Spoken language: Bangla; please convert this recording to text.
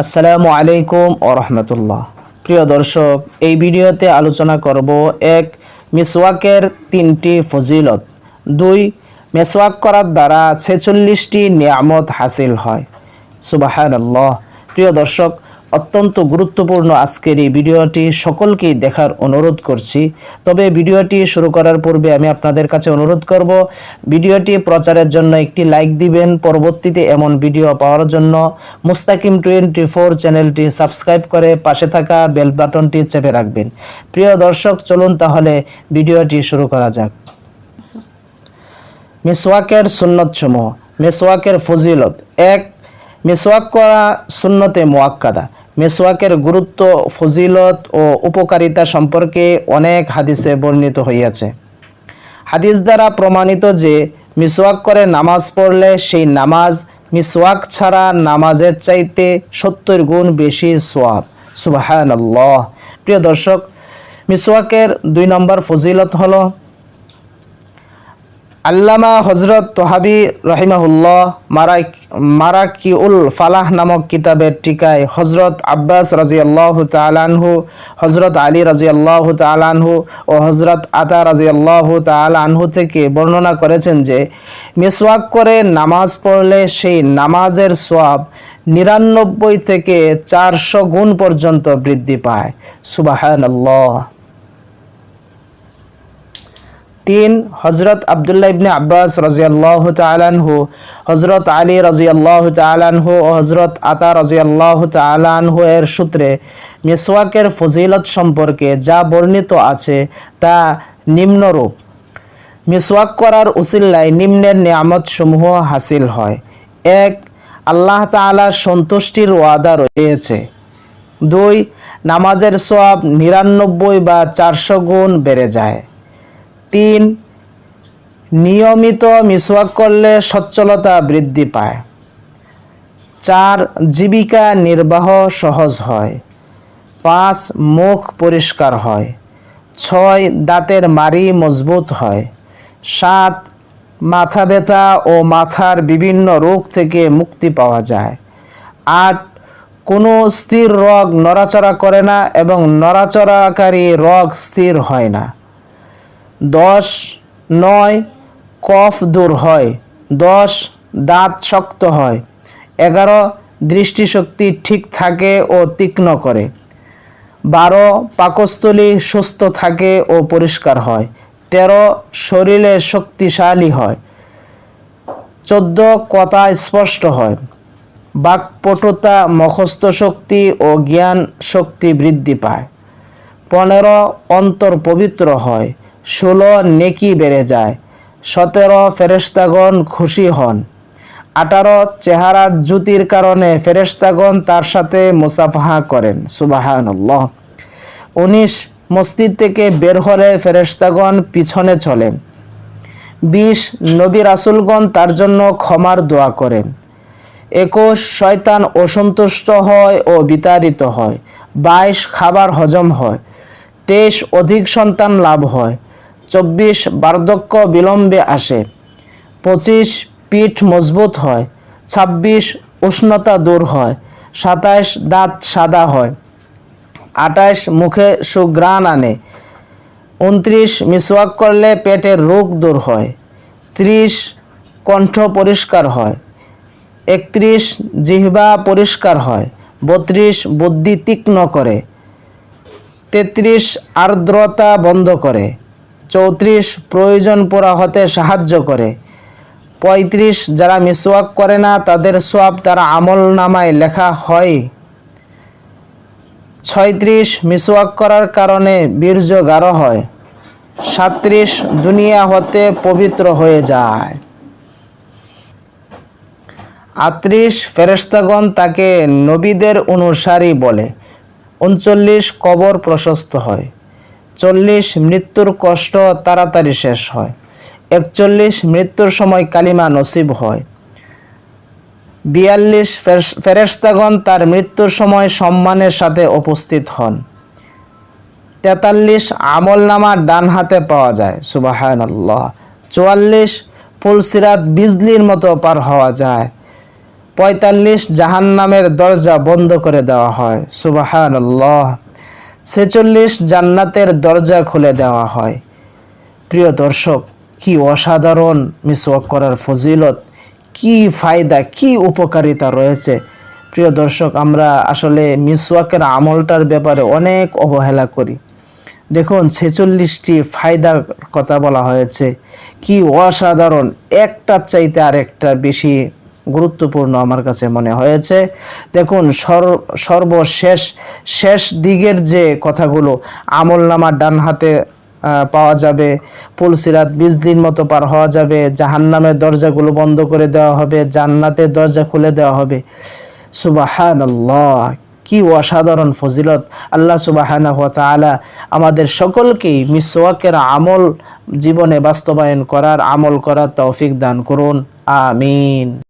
আসসালামু আলাইকুম ও রহমতুল্লাহ। প্রিয় দর্শক, এই ভিডিওতে আলোচনা করব এক, মিসওয়াকের 3টি ফজিলত। 2, মিসওয়াক করার দ্বারা 46টি নিয়ামত হাসিল হয়। সুবহানাল্লাহ। প্রিয় দর্শক, অত্যন্ত গুরুত্বপূর্ণ আজকের এই ভিডিওটি সকলকেই দেখার অনুরোধ করছি। তবে ভিডিওটি শুরু করার পূর্বে আমি আপনাদের কাছে অনুরোধ করব, ভিডিওটি প্রচারের জন্য একটি লাইক দিবেন। পরবর্তীতে এমন ভিডিও পাওয়ার জন্য মুস্তাকিম 24 চ্যানেলটি সাবস্ক্রাইব করে পাশে থাকা বেল বাটনটি চেপে রাখবেন। প্রিয় দর্শক, চলুন তাহলে ভিডিওটি শুরু করা যাক। মিসওয়াকের সুন্নতসমূহ। মিসওয়াকের ফজিলত। 1, মিসওয়াক করা সুন্নতে মুআক্কাদা। মিসওয়াকের গুরুত্ব, ফজিলত ও উপকারিতা সম্পর্কে অনেক হাদিসে বর্ণিত হইয়াছে। হাদিস দ্বারা প্রমাণিত যে মিসওয়াক করে নামাজ পড়লে সেই নামাজ মিসওয়াক ছাড়া নামাজের চাইতে 70 গুণ বেশি সওয়াব। সুবহানাল্লাহ। প্রিয় দর্শক, মিসওয়াকের 2 নম্বর ফজিলত হলো, আল্লামা হযরত তহাবী রহিমাহুল্লাহ মারাকিউল ফালাহ নামক কিতাবের টিকায় হযরত আব্বাস রাদিয়াল্লাহু তাআলা আনহু, হযরত আলী রাদিয়াল্লাহু তাআলা আনহু ও হযরত আতা রাদিয়াল্লাহু তাআলা আনহু থেকে বর্ণনা করেছেন যে মিসওয়াক করে নামাজ পড়লে সেই নামাজের সওয়াব 99 থেকে 400 গুণ পর্যন্ত বৃদ্ধি পায়। সুবহানাল্লাহ। 3, হযরত আব্দুল্লাহ ইবনে আব্বাস রাদিয়াল্লাহু তাআলা আনহু, হযরত আলী রাদিয়াল্লাহু তাআলা আনহু ও হযরত আতা রাদিয়াল্লাহু তাআলা আনহু এর সূত্রে মিসওয়াকের ফজিলত সম্পর্কে যা বর্ণিত আছে তা নিম্নরূপ। মিসওয়াক করার উসিলায় নিম্নের নিয়ামতসমূহ হাসিল হয়। 1, আল্লাহ তাআলার সন্তুষ্টির ওয়াদা রয়েছে। 2, নামাজের সওয়াব 99 বা 400 গুণ বেড়ে যায়। 3, নিয়মিত মিসওয়াক করলে সচ্ছলতা বৃদ্ধি পায়। 4, জীবিকা নির্বাহ সহজ হয়। 5, মুখ পরিষ্কার হয়। 6, দাঁতের মাড়ি মজবুত হয়। 7, মাথা ব্যথা ও মাথার বিভিন্ন রোগ থেকে মুক্তি পাওয়া যায়। 8, কোনো স্থির রোগ নড়াচড়া করে না এবং নড়াচড়াকারী রোগ স্থির হয় না। 10, 9, কফ দূর হয়। 10, দাঁত শক্ত হয়। 11, দৃষ্টিশক্তি ঠিক থাকে ও তীক্ষ্ণ করে। 12, পাকস্থলী সুস্থ থাকে ও পরিষ্কার হয়। 13, শরীরে শক্তিশালী হয়। 14, কথা স্পষ্ট হয়। বাকপটুতা, মুখস্থ শক্তি ও জ্ঞান শক্তি বৃদ্ধি পায়। 15, অন্তর পবিত্র হয়। 16, নেকি বেড়ে যায়। 17, ফেরেশতাগণ খুশি হন। 18, চেহারার জ্যোতির কারণে ফেরেশতাগণ তার সাথে মুসাফাহা করেন। সুবহানাল্লাহ। 19, মসজিদ থেকে বের হলে ফেরেশতাগণ পিছনে চলেন। 20, নবী রাসূলগণ তার জন্য ক্ষমার দোয়া করেন। 21, শয়তান অসন্তুষ্ট হয় ও বিতাড়িত হয়। 22, খাবার হজম হয়। 23, অধিক সন্তান লাভ হয়। 24, বার্ধক্য বিলম্বে আসে। 25, পিঠ মজবুত হয়। 26, উষ্ণতা দূর হয়। 27, দাঁত সাদা হয়। 28, মুখে সুঘ্রাণ আনে। 29, মিসওয়াক করলে পেটের রোগ দূর হয়। 30, কণ্ঠ পরিষ্কার হয়। 31, জিহ্বা পরিষ্কার হয়। 32, বুদ্ধি তীক্ষ্ণ করে। 33, আর্দ্রতা বন্ধ করে। 34, প্রয়োজন পুরা হতে সাহায্য করে। 35, যারা মিসওয়াক করে না তাদের সওয়াব তার আমলনামায় লেখা হয়। 36, মিসওয়াক করার কারণে বীর্য গাঢ় হয়। 37, দুনিয়া হতে পবিত্র হয়ে যায়। 38, ফেরেশতাগণ তাকে নবীদের অনুসারী বলে। 39, কবর প্রশস্ত হয়। 40, মৃত্যুর কষ্ট তাড়াতাড়ি শেষ হয়। 41, মৃত্যুর সময় কালিমা নসিব হয়। 42, ফেরেশতাগণ তার মৃত্যুর সময় সম্মানের সাথে উপস্থিত হন। 43, আমলনামা ডান হাতে পাওয়া যায়। সুবহানাল্লাহ। 44, পুলসিরাত বিজলির মতো পার হওয়া যায়। 45 জাহান্নামের দরজা বন্ধ করে দেওয়া হয়। সুবহানাল্লাহ। 46 জান্নাতের দরজা খুলে দেওয়া হয়। প্রিয় দর্শক, কি অসাধারণ মিসওয়াক করার ফজিলত, কি ফায়দা, কি উপকারিতা রয়েছে। প্রিয় দর্শক, আমরা আসলে মিসওয়াকের আমলটার ব্যাপারে অনেক অবহেলা করি। দেখুন 46টি ফায়দার কথা বলা হয়েছে, কি অসাধারণ, একটার চাইতে আরেকটা বেশি গুরুত্বপূর্ণ আমার কাছে মনে হয়েছে। দেখুন শেষ দিকের যে কথাগুলো, আমলনামা ডান হাতে পাওয়া যাবে, পুলসিরাত 20 দিন মতো পার হওয়া যাবে, জাহান্নামের দরজাগুলো বন্ধ করে দেওয়া হবে, জান্নাতের দরজা খুলে দেওয়া হবে। সুবহানাল্লাহ, কি অসাধারণ ফজিলত। আল্লাহ সুবহানাহু ওয়া তাআলা আমাদের সকলকেই মিসওয়াকের আমল জীবনে বাস্তবায়ন করার, আমল করার তৌফিক দান করুন। আমিন।